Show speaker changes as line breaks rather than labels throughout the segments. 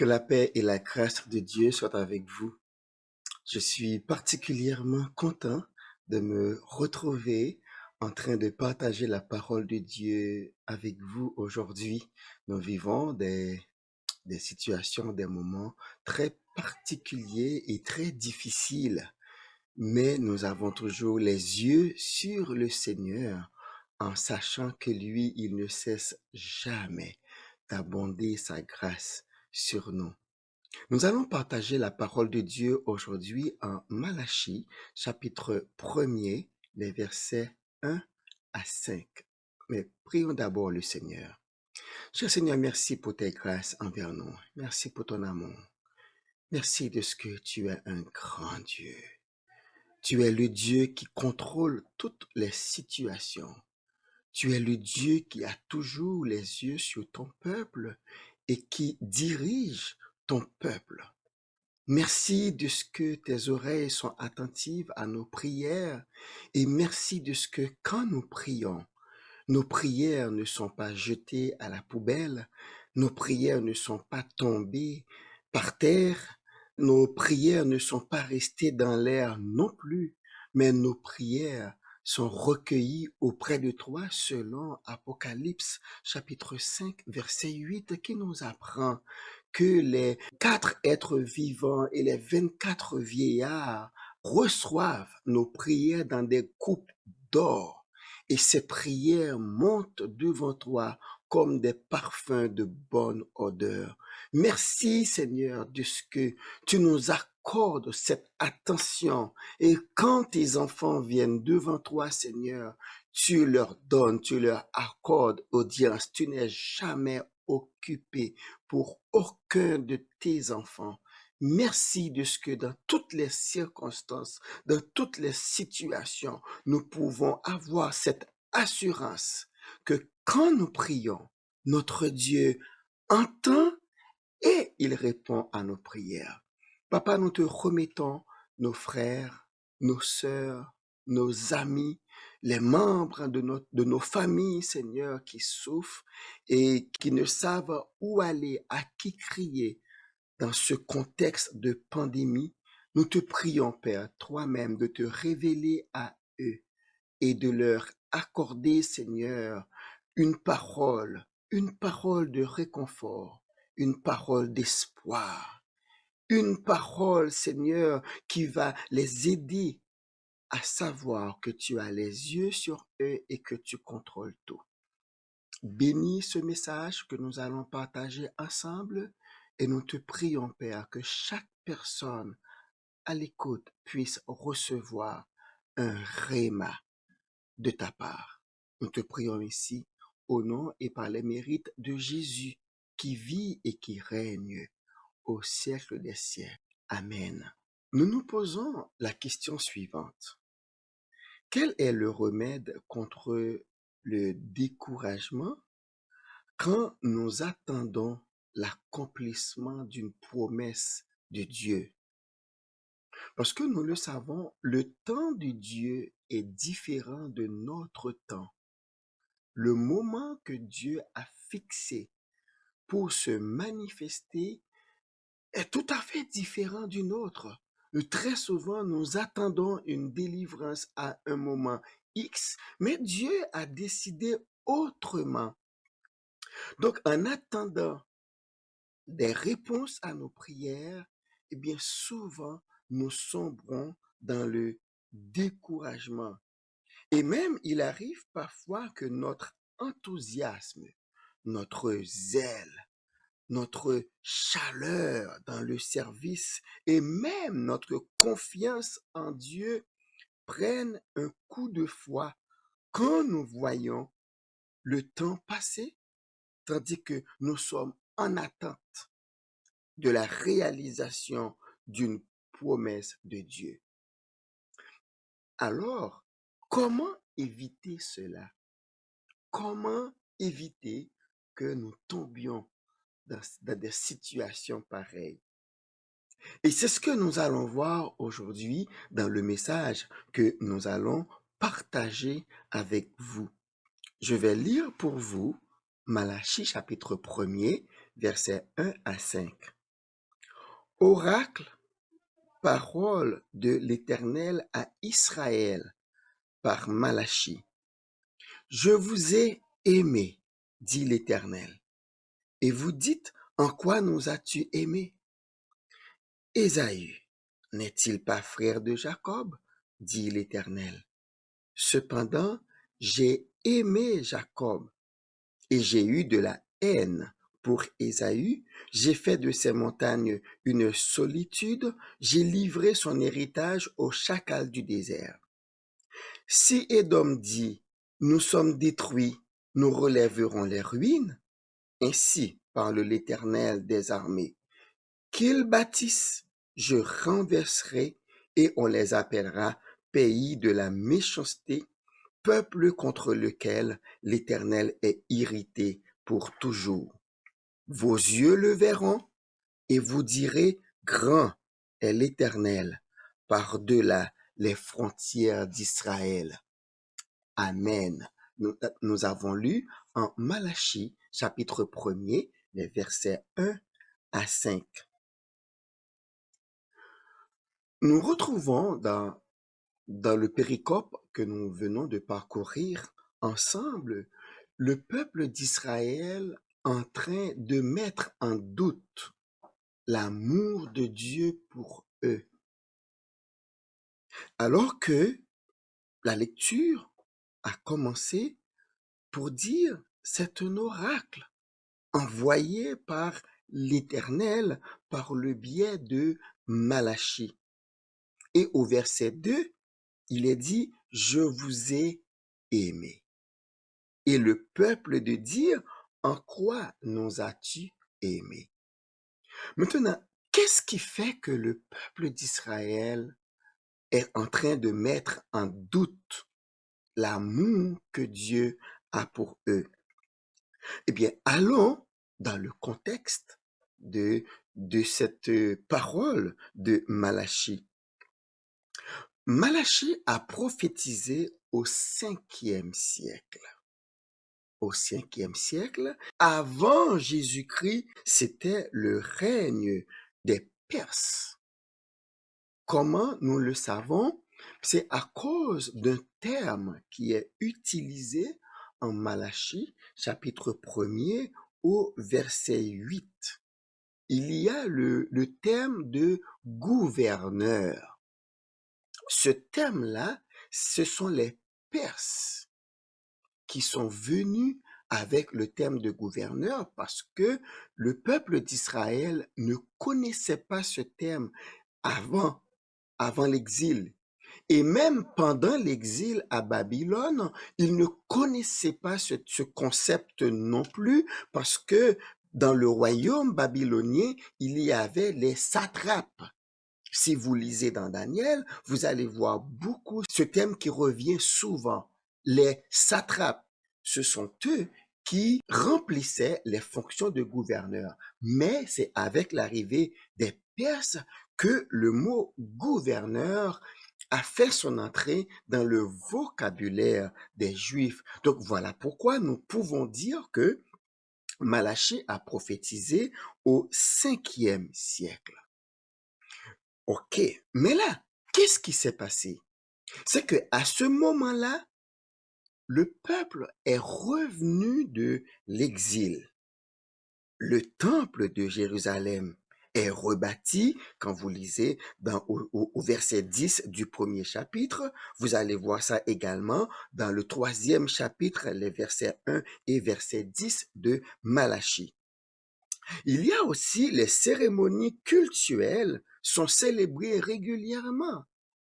Que la paix et la grâce de Dieu soient avec vous. Je suis particulièrement content de me retrouver en train de partager la parole de Dieu avec vous aujourd'hui. Nous vivons des situations, des moments très particuliers et très difficiles, mais nous avons toujours les yeux sur le Seigneur en sachant que lui, il ne cesse jamais d'abonder sa grâce sur nous. Nous allons partager la parole de Dieu aujourd'hui en Malachie, chapitre 1er, les versets 1 à 5. Mais prions d'abord le Seigneur. Cher Seigneur, merci pour tes grâces envers nous. Merci pour ton amour. Merci de ce que tu es un grand Dieu. Tu es le Dieu qui contrôle toutes les situations. Tu es le Dieu qui a toujours les yeux sur ton peuple et qui dirige ton peuple. Merci de ce que tes oreilles sont attentives à nos prières et merci de ce que quand nous prions, nos prières ne sont pas jetées à la poubelle, nos prières ne sont pas tombées par terre, nos prières ne sont pas restées dans l'air non plus, mais nos prières sont recueillies auprès de toi selon Apocalypse chapitre 5 verset 8 qui nous apprend que les 4 êtres vivants et les 24 vieillards reçoivent nos prières dans des coupes d'or. Et ces prières montent devant toi comme des parfums de bonne odeur. Merci Seigneur de ce que tu nous accordes cette attention. Et quand tes enfants viennent devant toi Seigneur, tu leur donnes, tu leur accordes audience. Tu n'es jamais occupé pour aucun de tes enfants. Merci de ce que dans toutes les circonstances, dans toutes les situations, nous pouvons avoir cette assurance que quand nous prions, notre Dieu entend et il répond à nos prières. Papa, nous te remettons nos frères, nos sœurs, nos amis, les membres de nos familles, Seigneur, qui souffrent et qui ne savent où aller, à qui crier dans ce contexte de pandémie. Nous te prions, Père, toi-même, de te révéler à eux et de leur accorder, Seigneur, une parole de réconfort, une parole d'espoir, une parole, Seigneur, qui va les aider à savoir que tu as les yeux sur eux et que tu contrôles tout. Bénis ce message que nous allons partager ensemble et nous te prions, Père, que chaque personne à l'écoute puisse recevoir un réma de ta part. Nous te prions ici au nom et par les mérites de Jésus qui vit et qui règne au siècle des siècles. Amen. Nous nous posons la question suivante. Quel est le remède contre le découragement quand nous attendons l'accomplissement d'une promesse de Dieu? Parce que nous le savons, le temps de Dieu est différent de notre temps. Le moment que Dieu a fixé pour se manifester est tout à fait différent du nôtre. Très souvent, nous attendons une délivrance à un moment X, mais Dieu a décidé autrement. Donc, en attendant des réponses à nos prières, eh bien, souvent, nous sombrons dans le découragement. Et même, il arrive parfois que notre enthousiasme, notre zèle, notre chaleur dans le service et même notre confiance en Dieu prennent un coup de foi quand nous voyons le temps passer, tandis que nous sommes en attente de la réalisation d'une promesse de Dieu. Alors, comment éviter cela? Comment éviter que nous tombions dans des situations pareilles? Et c'est ce que nous allons voir aujourd'hui dans le message que nous allons partager avec vous. Je vais lire pour vous Malachie chapitre 1er, versets 1 à 5. Oracle, parole de l'Éternel à Israël par Malachie. Je vous ai aimé, dit l'Éternel. Et vous dites, en quoi nous as-tu aimés? Ésaü n'est-il pas frère de Jacob? Dit l'Éternel. Cependant, j'ai aimé Jacob et j'ai eu de la haine pour Ésaü. J'ai fait de ses montagnes une solitude, j'ai livré son héritage aux chacals du désert. Si Édom dit, nous sommes détruits, nous relèverons les ruines, ainsi parle l'Éternel des armées. Qu'ils bâtissent, je renverserai et on les appellera pays de la méchanceté, peuple contre lequel l'Éternel est irrité pour toujours. Vos yeux le verront et vous direz, grand est l'Éternel par-delà les frontières d'Israël. Amen. Nous avons lu en Malachie, chapitre 1er, les versets 1 à 5. Nous retrouvons dans le péricope que nous venons de parcourir ensemble, le peuple d'Israël en train de mettre en doute l'amour de Dieu pour eux. Alors que la lecture a commencé pour dire c'est un oracle envoyé par l'Éternel par le biais de Malachie. Et au verset 2, il est dit, je vous ai aimé. Et le peuple de dire, en quoi nous as-tu aimé? Maintenant, qu'est-ce qui fait que le peuple d'Israël est en train de mettre en doute l'amour que Dieu a pour eux? Eh bien, allons dans le contexte de cette parole de Malachie. Malachie a prophétisé au 5e siècle. Au 5e siècle, avant Jésus-Christ, c'était le règne des Perses. Comment nous le savons? C'est à cause d'un terme qui est utilisé en Malachie, chapitre 1er, au verset 8. Il y a le terme de gouverneur. Ce terme-là, ce sont les Perses qui sont venus avec le terme de gouverneur parce que le peuple d'Israël ne connaissait pas ce terme avant l'exil. Et même pendant l'exil à Babylone, ils ne connaissaient pas ce concept non plus parce que dans le royaume babylonien, il y avait les satrapes. Si vous lisez dans Daniel, vous allez voir beaucoup ce thème qui revient souvent. Les satrapes, ce sont eux qui remplissaient les fonctions de gouverneur. Mais c'est avec l'arrivée des Perses que le mot gouverneur a fait son entrée dans le vocabulaire des Juifs. Donc voilà pourquoi nous pouvons dire que Malachie a prophétisé au 5e siècle. OK, mais là, qu'est-ce qui s'est passé? C'est que à ce moment-là, le peuple est revenu de l'exil. Le temple de Jérusalem est rebâti. Quand vous lisez au verset 10 du premier chapitre, vous allez voir ça également dans le 3e chapitre, les versets 1 et verset 10 de Malachie. Il y a aussi les cérémonies cultuelles sont célébrées régulièrement.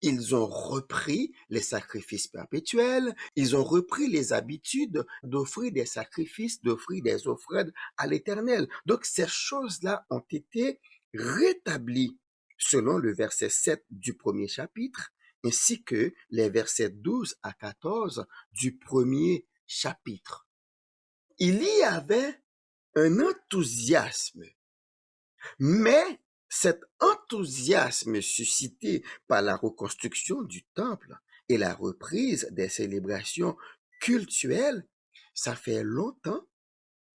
Ils ont repris les sacrifices perpétuels, ils ont repris les habitudes d'offrir des sacrifices, d'offrir des offrandes à l'Éternel. Donc ces choses-là ont été rétablies selon le verset 7 du premier chapitre, ainsi que les versets 12 à 14 du premier chapitre. Il y avait un enthousiasme, mais cet enthousiasme suscité par la reconstruction du temple et la reprise des célébrations cultuelles, ça fait longtemps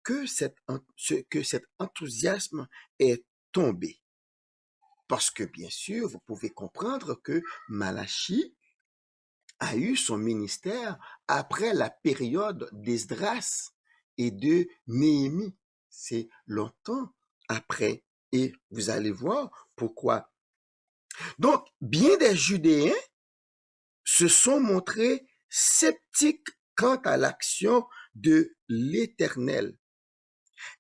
que cet enthousiasme est tombé. Parce que bien sûr, vous pouvez comprendre que Malachie a eu son ministère après la période d'Esdras et de Néhémie. C'est longtemps après. Et vous allez voir pourquoi. Donc, bien des Judéens se sont montrés sceptiques quant à l'action de l'Éternel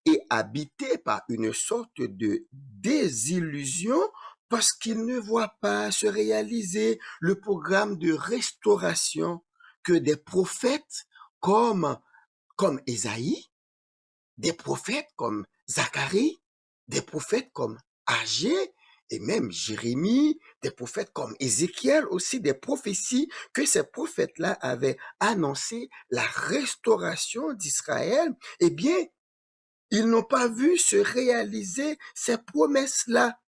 et habités par une sorte de désillusion parce qu'ils ne voient pas se réaliser le programme de restauration que des prophètes comme, comme Ésaïe, des prophètes comme Zacharie, des prophètes comme Agé et même Jérémie, des prophètes comme Ézéchiel aussi, des prophéties que ces prophètes-là avaient annoncé la restauration d'Israël. Eh bien, ils n'ont pas vu se réaliser ces promesses-là.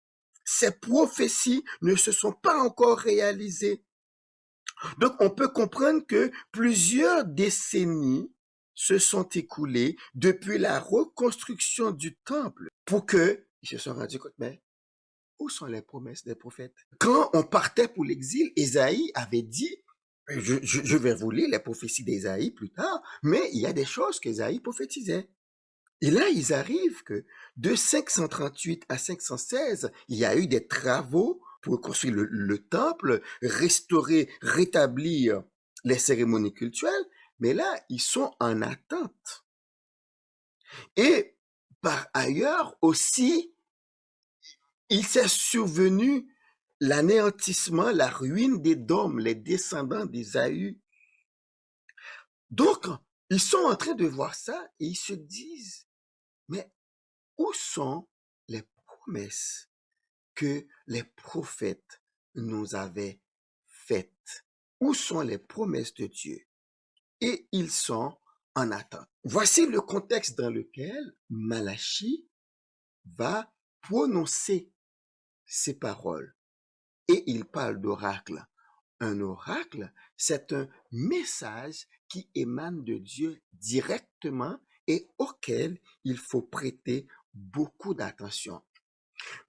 Ces prophéties ne se sont pas encore réalisées. Donc, on peut comprendre que plusieurs décennies se sont écoulées depuis la reconstruction du temple pour que ils se sont rendus compte, mais où sont les promesses des prophètes? Quand on partait pour l'exil, Ésaïe avait dit, je vais vous lire les prophéties d'Ésaïe plus tard, mais il y a des choses qu'Ésaïe prophétisait. Et là, ils arrivent que de 538 à 516, il y a eu des travaux pour construire le temple, restaurer, rétablir les cérémonies cultuelles, mais là, ils sont en attente. Et par ailleurs aussi, il s'est survenu l'anéantissement, la ruine des dômes, les descendants d'Ésaü. Donc, ils sont en train de voir ça et ils se disent, mais où sont les promesses que les prophètes nous avaient faites? Où sont les promesses de Dieu? Et ils sont en attente. Voici le contexte dans lequel Malachie va prononcer ces paroles. Et il parle d'oracle. Un oracle, c'est un message qui émane de Dieu directement et auquel il faut prêter beaucoup d'attention.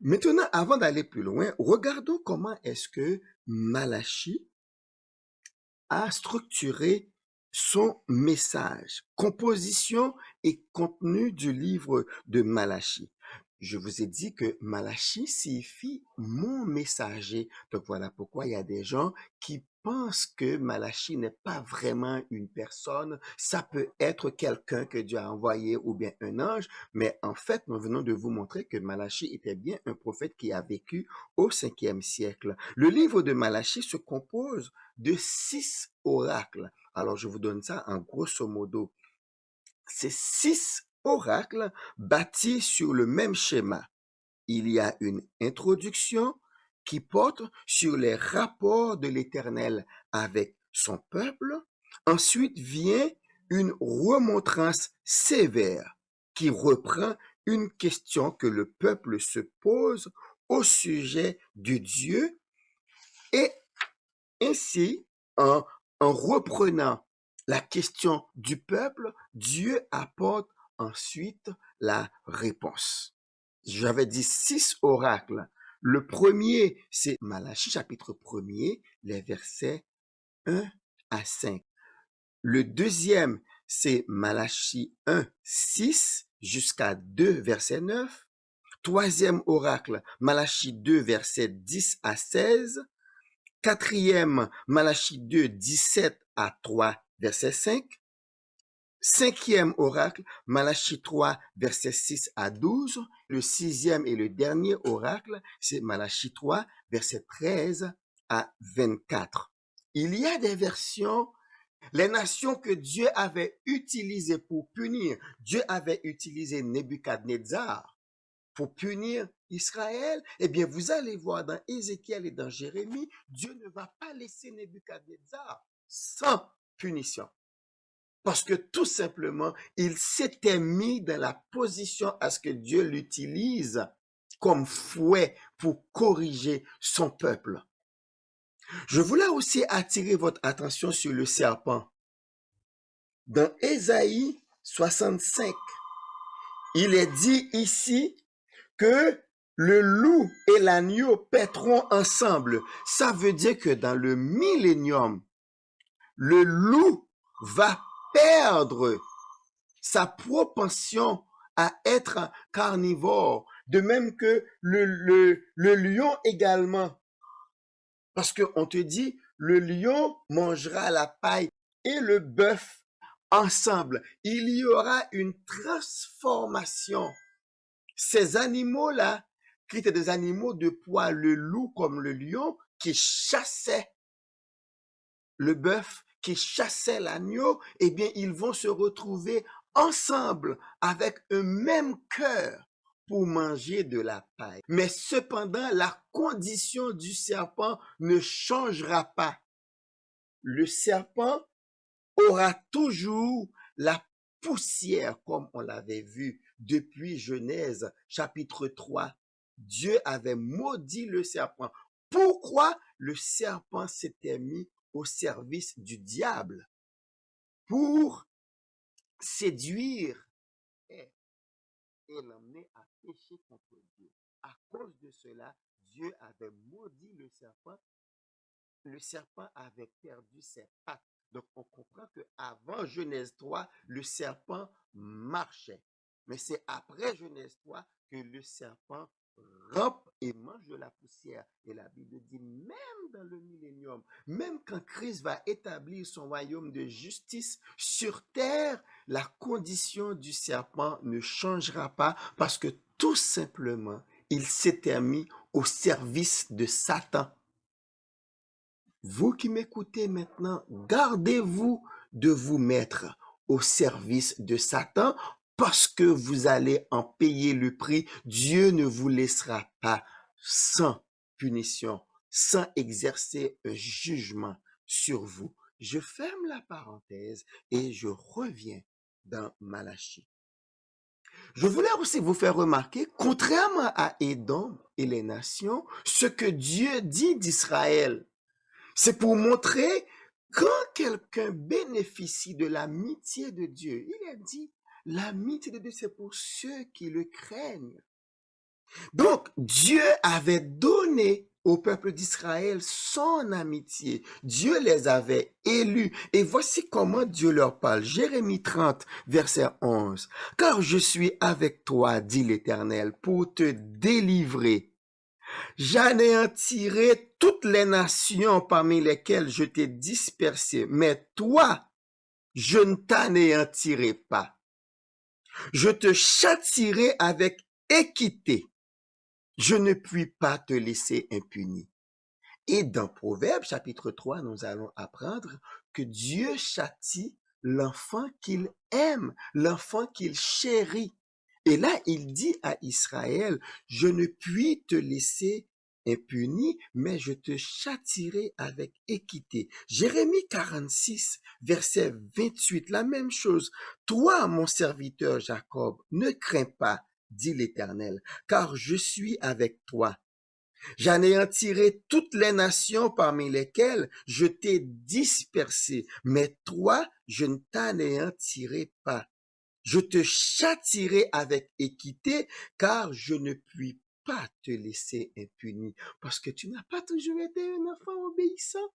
Maintenant, avant d'aller plus loin, regardons comment est-ce que Malachie a structuré son message, composition et contenu du livre de Malachie. Je vous ai dit que Malachie signifie mon messager. Donc voilà pourquoi il y a des gens qui pensent que Malachie n'est pas vraiment une personne. Ça peut être quelqu'un que Dieu a envoyé ou bien un ange. Mais en fait, nous venons de vous montrer que Malachie était bien un prophète qui a vécu au 5e siècle. Le livre de Malachie se compose de 6 oracles. Alors, je vous donne ça en grosso modo. Ces 6 oracles bâtis sur le même schéma. Il y a une introduction qui porte sur les rapports de l'Éternel avec son peuple. Ensuite vient une remontrance sévère qui reprend une question que le peuple se pose au sujet de Dieu et ainsi, en reprenant la question du peuple, Dieu apporte ensuite la réponse. J'avais dit 6 oracles. Le premier, c'est Malachie chapitre 1er, les versets 1 à 5. Le deuxième, c'est Malachie 1, 6 jusqu'à 2, verset 9. Troisième oracle, Malachie 2, verset 10 à 16. Quatrième, Malachie 2, 17 à 3, verset 5. Cinquième oracle, Malachie 3, verset 6 à 12. Le sixième et le dernier oracle, c'est Malachie 3, verset 13 à 24. Il y a des versions, les nations que Dieu avait utilisées pour punir. Dieu avait utilisé Nebuchadnezzar pour punir Israël. Eh bien, vous allez voir dans Ézéchiel et dans Jérémie, Dieu ne va pas laisser Nebuchadnezzar sans punition. Parce que tout simplement, il s'était mis dans la position à ce que Dieu l'utilise comme fouet pour corriger son peuple. Je voulais aussi attirer votre attention sur le serpent. Dans Ésaïe 65, il est dit ici que le loup et l'agneau paîtront ensemble. Ça veut dire que dans le millénium, le loup va perdre sa propension à être carnivore, de même que le lion également. Parce qu'on te dit, le lion mangera la paille et le bœuf ensemble. Il y aura une transformation. Ces animaux-là, qui étaient des animaux de poids, le loup comme le lion, qui chassaient le bœuf, qui chassait l'agneau, eh bien, ils vont se retrouver ensemble avec un même cœur pour manger de la paille. Mais cependant, la condition du serpent ne changera pas. Le serpent aura toujours la poussière, comme on l'avait vu depuis Genèse chapitre 3. Dieu avait maudit le serpent. Pourquoi le serpent s'était mis au service du diable? Pour séduire et l'emmener à pécher contre Dieu. À cause de cela, Dieu avait maudit le serpent. Le serpent avait perdu ses pattes. Donc, on comprend qu'avant Genèse 3, le serpent marchait. Mais c'est après Genèse 3 que le serpent rampe et mange de la poussière. Et la Bible dit, même dans le millénium, même quand Christ va établir son royaume de justice sur terre, la condition du serpent ne changera pas parce que tout simplement, il s'était mis au service de Satan. Vous qui m'écoutez maintenant, gardez-vous de vous mettre au service de Satan parce que vous allez en payer le prix. Dieu ne vous laissera pas sans punition, sans exercer un jugement sur vous. Je ferme la parenthèse et je reviens dans Malachie. Je voulais aussi vous faire remarquer, contrairement à Édom et les nations, ce que Dieu dit d'Israël. C'est pour montrer quand quelqu'un bénéficie de l'amitié de Dieu. Il a dit, l'amitié de Dieu, c'est pour ceux qui le craignent. Donc, Dieu avait donné au peuple d'Israël son amitié. Dieu les avait élus. Et voici comment Dieu leur parle. Jérémie 30, verset 11. Car je suis avec toi, dit l'Éternel, pour te délivrer. J'anéantirai toutes les nations parmi lesquelles je t'ai dispersé, mais toi, je ne t'anéantirai pas. Je te châtierai avec équité. Je ne puis pas te laisser impuni. Et dans Proverbes chapitre 3, nous allons apprendre que Dieu châtie l'enfant qu'il aime, l'enfant qu'il chérit. Et là, il dit à Israël, je ne puis te laisser impuni, mais je te châtierai avec équité. Jérémie 46, verset 28, la même chose. Toi, mon serviteur Jacob, ne crains pas, dit l'Éternel, car je suis avec toi. J'anéantirai toutes les nations parmi lesquelles je t'ai dispersé, mais toi, je ne t'anéantirai pas. Je te châtierai avec équité, car je ne puis pas te laisser impuni, parce que tu n'as pas toujours été un enfant obéissant.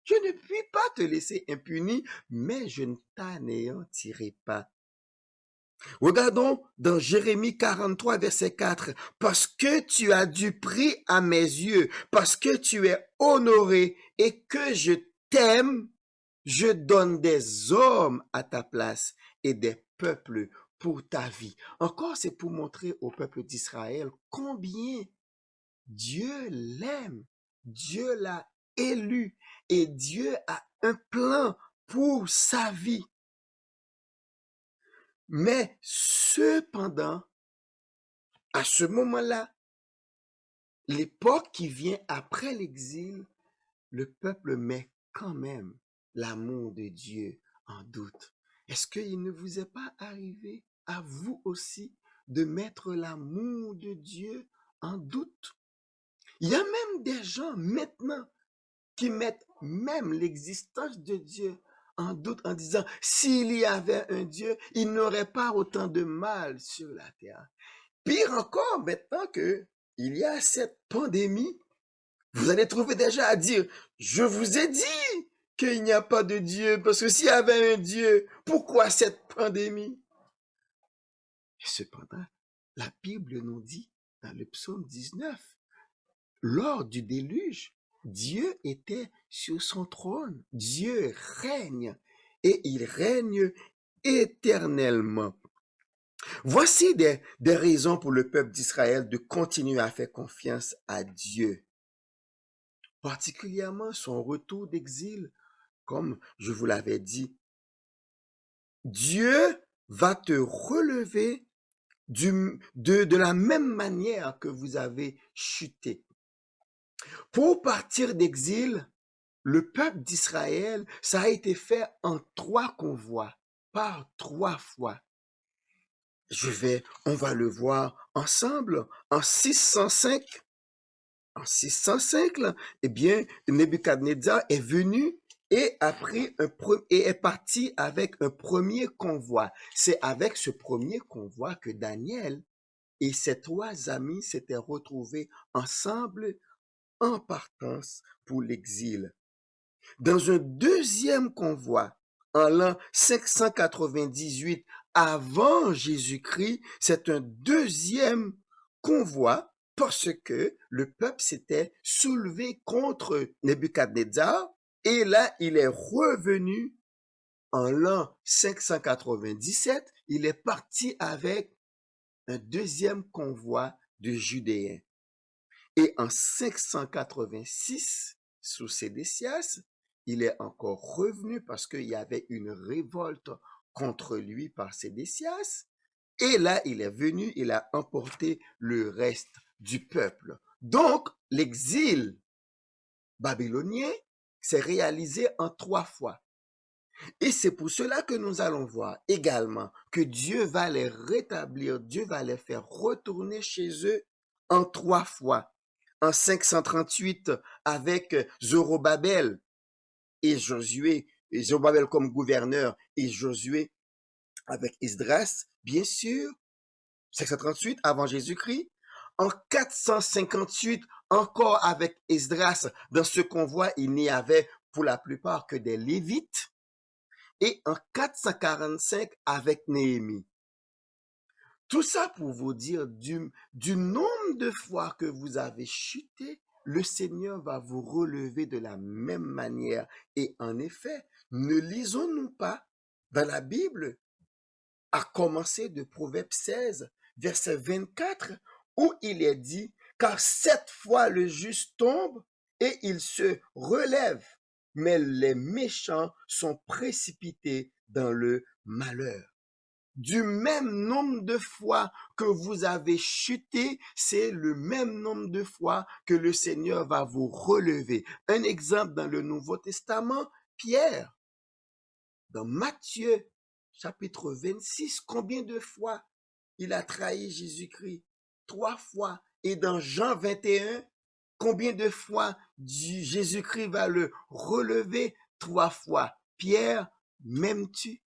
Je ne puis pas te laisser impuni, mais je ne t'anéantirai pas. Regardons dans Jérémie 43, verset 4. Parce que tu as du prix à mes yeux, parce que tu es honoré et que je t'aime, je donne des hommes à ta place et des peuples pour ta vie. Encore, c'est pour montrer au peuple d'Israël combien Dieu l'aime. Dieu l'a élu et Dieu a un plan pour sa vie. Mais cependant, à ce moment-là, l'époque qui vient après l'exil, le peuple met quand même l'amour de Dieu en doute. Est-ce qu'il ne vous est pas arrivé à vous aussi de mettre l'amour de Dieu en doute? Il y a même des gens maintenant qui mettent même l'existence de Dieu en doute en disant, s'il y avait un Dieu, il n'aurait pas autant de mal sur la terre. Pire encore, maintenant que il y a cette pandémie, vous allez trouver des gens à dire, je vous ai dit qu'il n'y a pas de Dieu, parce que s'il y avait un Dieu, pourquoi cette pandémie? Et cependant, la Bible nous dit, dans le psaume 19, lors du déluge, Dieu était sur son trône. Dieu règne et il règne éternellement. Voici des raisons pour le peuple d'Israël de continuer à faire confiance à Dieu, particulièrement son retour d'exil. Comme je vous l'avais dit, Dieu va te relever de la même manière que vous avez chuté. Pour partir d'exil, le peuple d'Israël, ça a été fait en 3 convois, par 3 fois. On va le voir ensemble. En 605, là, eh bien, Nebuchadnezzar est venu et est parti avec un premier convoi. C'est avec ce premier convoi que Daniel et ses 3 amis s'étaient retrouvés ensemble en partance pour l'exil. Dans un deuxième convoi, en l'an 598 avant Jésus-Christ, c'est un deuxième convoi parce que le peuple s'était soulevé contre Nebuchadnezzar et là, il est revenu en l'an 597, il est parti avec un deuxième convoi de Judéens. Et en 586, sous Sédécias, il est encore revenu parce qu'il y avait une révolte contre lui par Sédécias. Et là, il est venu, il a emporté le reste du peuple. Donc, l'exil babylonien s'est réalisé en 3 fois. Et c'est pour cela que nous allons voir également que Dieu va les rétablir, Dieu va les faire retourner chez eux en 3 fois. En 538 avec Zorobabel et Josué, et Zorobabel comme gouverneur et Josué avec Esdras, bien sûr, 538 avant Jésus-Christ. En 458, encore avec Esdras, dans ce convoi, il n'y avait pour la plupart que des Lévites. Et en 445 avec Néhémie. Tout ça pour vous dire du nombre de fois que vous avez chuté, le Seigneur va vous relever de la même manière. Et en effet, ne lisons-nous pas dans la Bible, à commencer de Proverbe 16, verset 24, où il est dit, car 7 fois le juste tombe et il se relève, mais les méchants sont précipités dans le malheur. Du même nombre de fois que vous avez chuté, c'est le même nombre de fois que le Seigneur va vous relever. Un exemple dans le Nouveau Testament, Pierre, dans Matthieu chapitre 26, combien de fois il a trahi Jésus-Christ? 3 fois. Et dans Jean 21, combien de fois Jésus-Christ va le relever? 3 fois. Pierre, m'aimes-tu?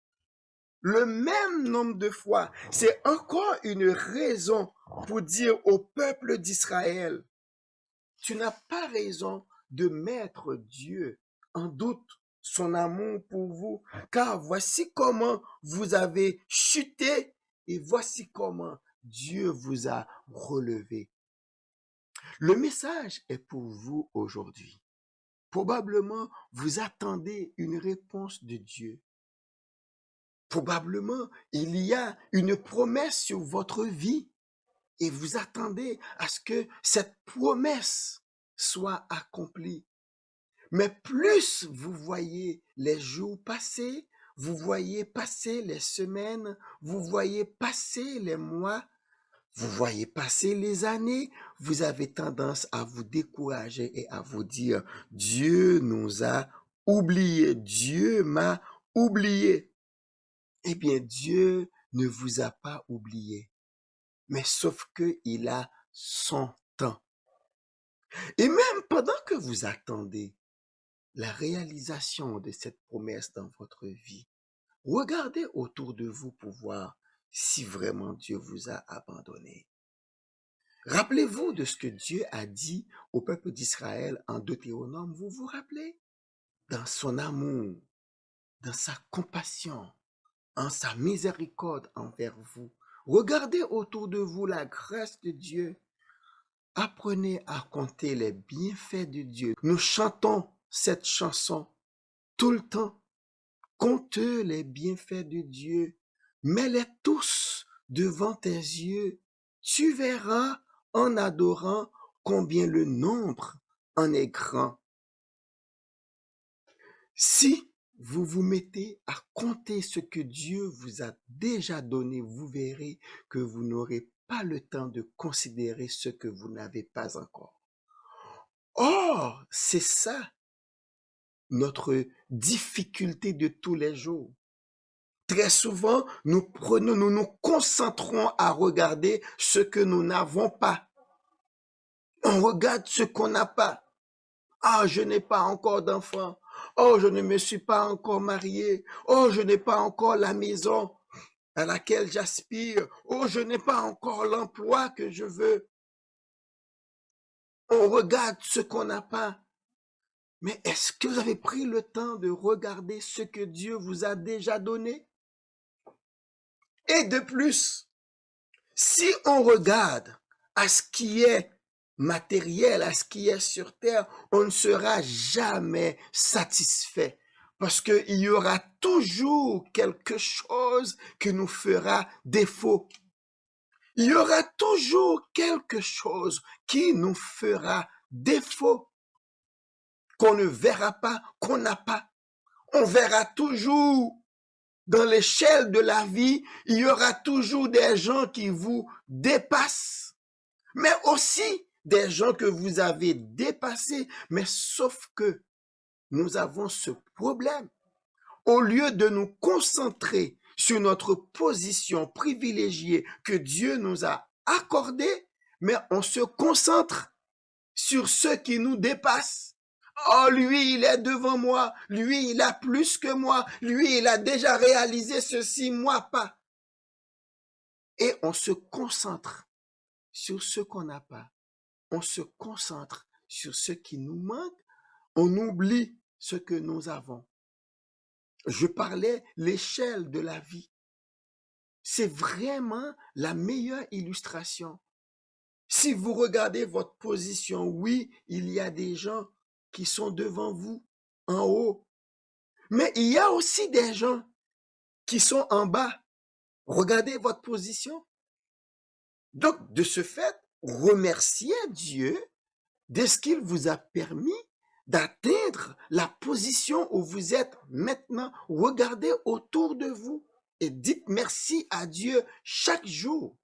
Le même nombre de fois. C'est encore une raison pour dire au peuple d'Israël, tu n'as pas raison de mettre Dieu en doute, son amour pour vous, car voici comment vous avez chuté et voici comment Dieu vous a relevé. Le message est pour vous aujourd'hui. Probablement, vous attendez une réponse de Dieu. Probablement, il y a une promesse sur votre vie et vous attendez à ce que cette promesse soit accomplie. Mais plus vous voyez les jours passer, vous voyez passer les semaines, vous voyez passer les mois, vous voyez passer les années, vous avez tendance à vous décourager et à vous dire, Dieu nous a oubliés, Dieu m'a oublié. Eh bien, Dieu ne vous a pas oublié, mais sauf qu'il a son temps. Et même pendant que vous attendez la réalisation de cette promesse dans votre vie, regardez autour de vous pour voir si vraiment Dieu vous a abandonné. Rappelez-vous de ce que Dieu a dit au peuple d'Israël en Deutéronome. Vous vous rappelez? Dans son amour, dans sa compassion, en sa miséricorde envers vous. Regardez autour de vous la grâce de Dieu. Apprenez à compter les bienfaits de Dieu. Nous chantons cette chanson tout le temps. Compte les bienfaits de Dieu. Mets-les tous devant tes yeux. Tu verras en adorant combien le nombre en est grand. Si vous vous mettez à compter ce que Dieu vous a déjà donné, vous verrez que vous n'aurez pas le temps de considérer ce que vous n'avez pas encore. Or, c'est ça notre difficulté de tous les jours. Très souvent, nous nous concentrons à regarder ce que nous n'avons pas. On regarde ce qu'on n'a pas. Ah, je n'ai pas encore d'enfant. Oh, je ne me suis pas encore marié. Oh, je n'ai pas encore la maison à laquelle j'aspire. Oh, je n'ai pas encore l'emploi que je veux. On regarde ce qu'on n'a pas. Mais est-ce que vous avez pris le temps de regarder ce que Dieu vous a déjà donné? Et de plus, si on regarde à ce qui est matériel, à ce qui est sur terre, on ne sera jamais satisfait parce qu'il y aura toujours quelque chose qui nous fera défaut. Il y aura toujours quelque chose qui nous fera défaut, qu'on ne verra pas, qu'on n'a pas. On verra toujours dans l'échelle de la vie, il y aura toujours des gens qui vous dépassent, mais aussi des gens que vous avez dépassés. Mais sauf que nous avons ce problème. Au lieu de nous concentrer sur notre position privilégiée que Dieu nous a accordée, mais on se concentre sur ceux qui nous dépassent. Oh, lui, il est devant moi. Lui, il a plus que moi. Lui, il a déjà réalisé ceci, moi pas. Et on se concentre sur ce qu'on n'a pas. On se concentre sur ce qui nous manque. On oublie ce que nous avons. Je parlais l'échelle de la vie. C'est vraiment la meilleure illustration. Si vous regardez votre position, oui, il y a des gens qui sont devant vous, en haut. Mais il y a aussi des gens qui sont en bas. Regardez votre position. Donc, de ce fait, remerciez Dieu de ce qu'il vous a permis d'atteindre la position où vous êtes maintenant. Regardez autour de vous et dites merci à Dieu chaque jour.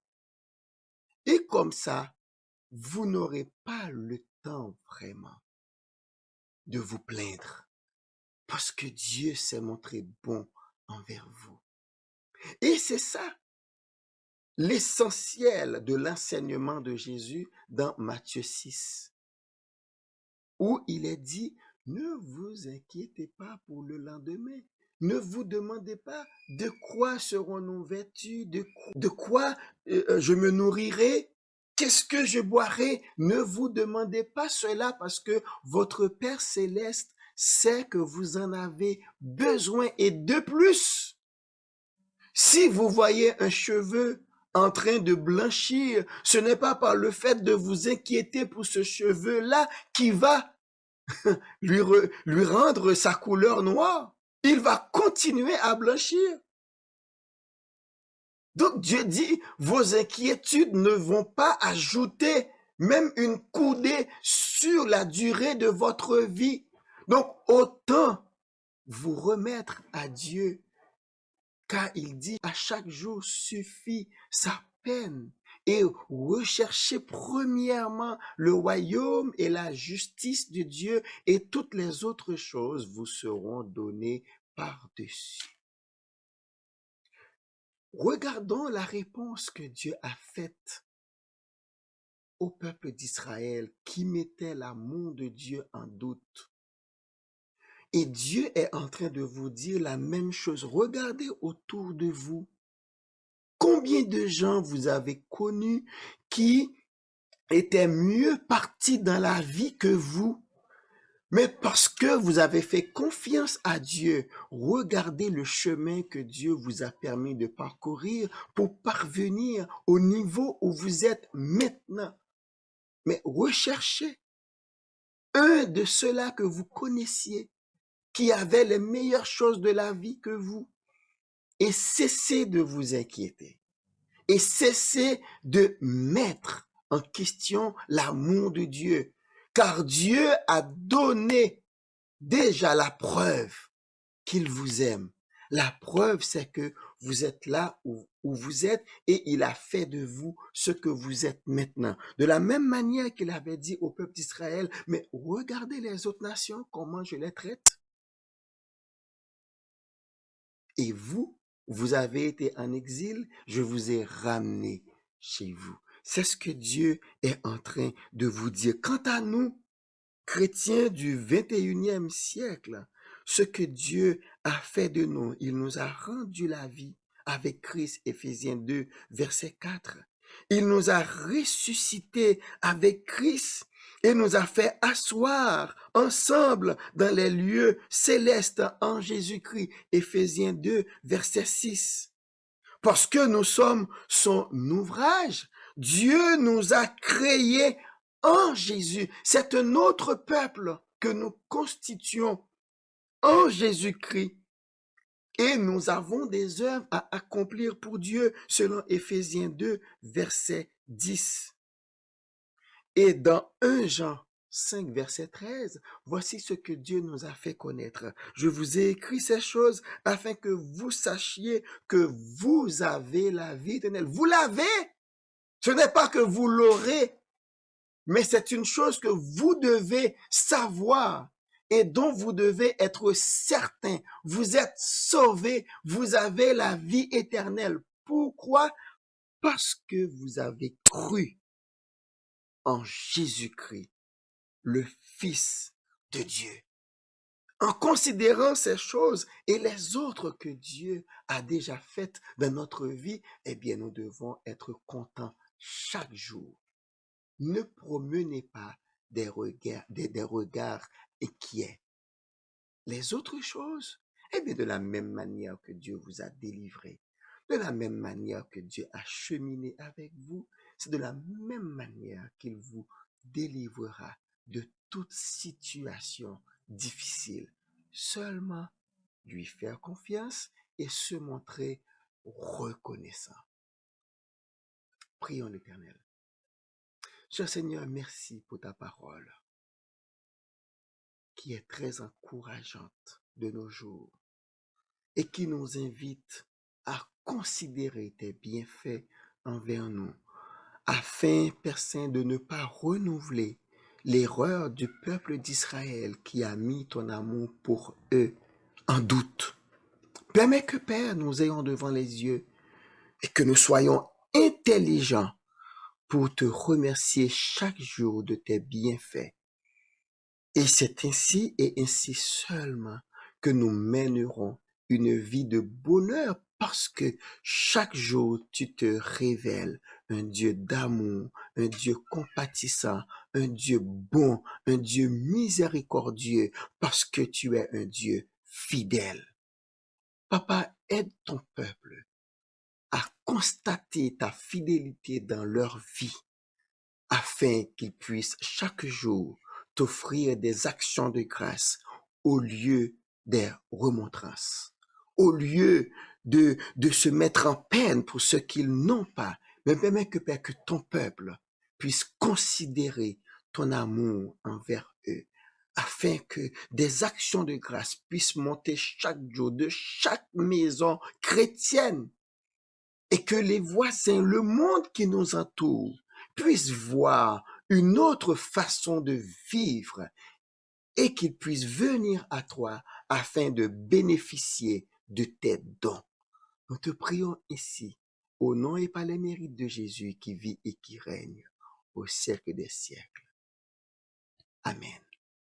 Et comme ça, vous n'aurez pas le temps vraiment de vous plaindre parce que Dieu s'est montré bon envers vous. Et c'est ça l'essentiel de l'enseignement de Jésus dans Matthieu 6, où il est dit, ne vous inquiétez pas pour le lendemain. Ne vous demandez pas de quoi serons-nous vêtus, de quoi je me nourrirai, qu'est-ce que je boirai. Ne vous demandez pas cela parce que votre Père céleste sait que vous en avez besoin. Et de plus, si vous voyez un cheveu en train de blanchir, ce n'est pas par le fait de vous inquiéter pour ce cheveu-là qui va lui rendre sa couleur noire. Il va continuer à blanchir. Donc Dieu dit, vos inquiétudes ne vont pas ajouter même une coudée sur la durée de votre vie. Donc autant vous remettre à Dieu, car il dit à chaque jour suffit sa peine. Et recherchez premièrement le royaume et la justice de Dieu et toutes les autres choses vous seront données par-dessus. Regardons la réponse que Dieu a faite au peuple d'Israël qui mettait l'amour de Dieu en doute. Et Dieu est en train de vous dire la même chose. Regardez autour de vous. Combien de gens vous avez connus qui étaient mieux partis dans la vie que vous. Mais parce que vous avez fait confiance à Dieu, regardez le chemin que Dieu vous a permis de parcourir pour parvenir au niveau où vous êtes maintenant. Mais recherchez un de ceux-là que vous connaissiez, qui avait les meilleures choses de la vie que vous, et cessez de vous inquiéter. Et cessez de mettre en question l'amour de Dieu, car Dieu a donné déjà la preuve qu'il vous aime. La preuve, c'est que vous êtes là où vous êtes et il a fait de vous ce que vous êtes maintenant. De la même manière qu'il avait dit au peuple d'Israël, mais regardez les autres nations, comment je les traite. Et vous, vous avez été en exil, je vous ai ramené chez vous. C'est ce que Dieu est en train de vous dire. Quant à nous, chrétiens du 21e siècle, ce que Dieu a fait de nous, il nous a rendu la vie avec Christ, Éphésiens 2, verset 4. Il nous a ressuscités avec Christ et nous a fait asseoir ensemble dans les lieux célestes en Jésus-Christ, Éphésiens 2, verset 6. Parce que nous sommes son ouvrage, Dieu nous a créés en Jésus. C'est un autre peuple que nous constituons en Jésus-Christ. Et nous avons des œuvres à accomplir pour Dieu, selon Éphésiens 2, verset 10. Et dans 1 Jean 5, verset 13, voici ce que Dieu nous a fait connaître. Je vous ai écrit ces choses afin que vous sachiez que vous avez la vie éternelle. Vous l'avez. Ce n'est pas que vous l'aurez, mais c'est une chose que vous devez savoir et dont vous devez être certain. Vous êtes sauvés, vous avez la vie éternelle. Pourquoi? Parce que vous avez cru en Jésus-Christ, le Fils de Dieu. En considérant ces choses et les autres que Dieu a déjà faites dans notre vie, eh bien, nous devons être contents chaque jour. Ne promenez pas des regards inquiets. Les autres choses, eh bien, de la même manière que Dieu vous a délivré, de la même manière que Dieu a cheminé avec vous, c'est de la même manière qu'il vous délivrera de toute situation difficile. Seulement lui faire confiance et se montrer reconnaissant. Prions l'Éternel. Cher Seigneur, merci pour ta parole qui est très encourageante de nos jours et qui nous invite à considérer tes bienfaits envers nous, afin, Père Saint, de ne pas renouveler l'erreur du peuple d'Israël qui a mis ton amour pour eux en doute. Permets que, Père, nous ayons devant les yeux et que nous soyons intelligents pour te remercier chaque jour de tes bienfaits. Et c'est ainsi et ainsi seulement que nous mènerons une vie de bonheur parce que chaque jour tu te révèles un Dieu d'amour, un Dieu compatissant, un Dieu bon, un Dieu miséricordieux parce que tu es un Dieu fidèle. Papa, aide ton peuple à constater ta fidélité dans leur vie afin qu'ils puissent chaque jour t'offrir des actions de grâce au lieu des remontrances, au lieu de se mettre en peine pour ce qu'ils n'ont pas, mais permets que, Père, que ton peuple puisse considérer ton amour envers eux, afin que des actions de grâce puissent monter chaque jour de chaque maison chrétienne et que les voisins, le monde qui nous entoure, puissent voir une autre façon de vivre et qu'ils puissent venir à toi afin de bénéficier de tes dons. Nous te prions ici, au nom et par les mérites de Jésus qui vit et qui règne au siècle des siècles. Amen.